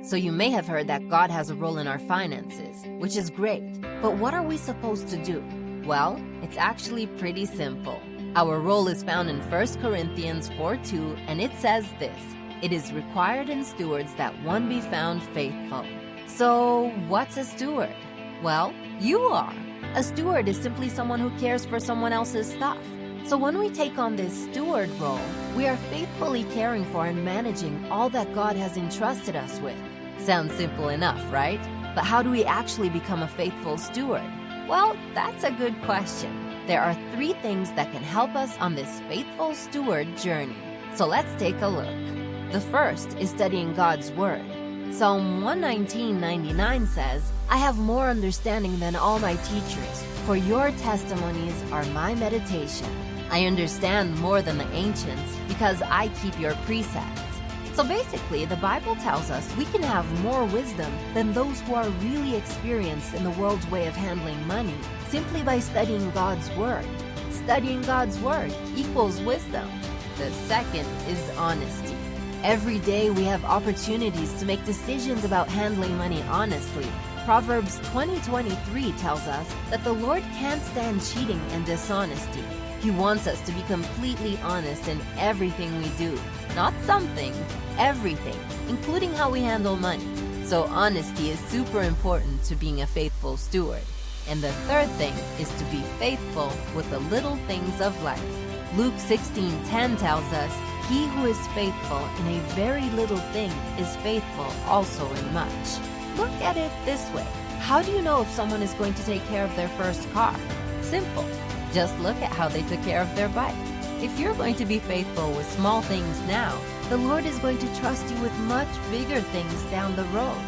So you may have heard that God has a role in our finances, which is great. But what are we supposed to do? Well, it's actually pretty simple. Our role is found in 1 Corinthians 4:2, and it says this: "It is required in stewards that one be found faithful." So, what's a steward? Well, you are. A steward is simply someone who cares for someone else's stuff. So when we take on this steward role, we are faithfully caring for and managing all that God has entrusted us with. Sounds simple enough, right? But how do we actually become a faithful steward? Well, that's a good question. There are 3 things that can help us on this faithful steward journey. So let's take a look. The first is studying God's Word. Psalm 119:99 says, "I have more understanding than all my teachers, for your testimonies are my meditation. I understand more than the ancients because I keep your precepts." So basically, the Bible tells us we can have more wisdom than those who are really experienced in the world's way of handling money simply by studying God's Word. Studying God's Word equals wisdom. The second is honesty. Every day we have opportunities to make decisions about handling money honestly. Proverbs 20:23 tells us that the Lord can't stand cheating and dishonesty. He wants us to be completely honest in everything we do. Not some things, everything, including how we handle money. So honesty is super important to being a faithful steward. And the third thing is to be faithful with the little things of life. Luke 16:10 tells us, "He who is faithful in a very little thing is faithful also in much." Look at it this way. How do you know if someone is going to take care of their first car? Simple. Just look at how they took care of their bike. If you're going to be faithful with small things now, the Lord is going to trust you with much bigger things down the road.